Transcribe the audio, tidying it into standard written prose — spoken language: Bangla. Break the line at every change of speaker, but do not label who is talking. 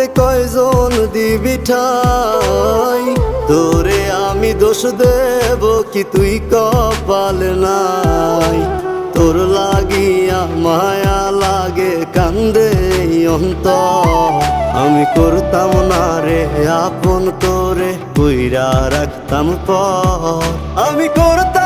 মতে কয়জন দিবি ঠাই, তোরে আমি দোষ দেব কি তুই কপাল নাই। তোর লাগিয়া মায়া লাগে কান্দে অন্তর, আমি করতাম না রে আপন তোরে কইরা রাখতাম পর, আমি করতাম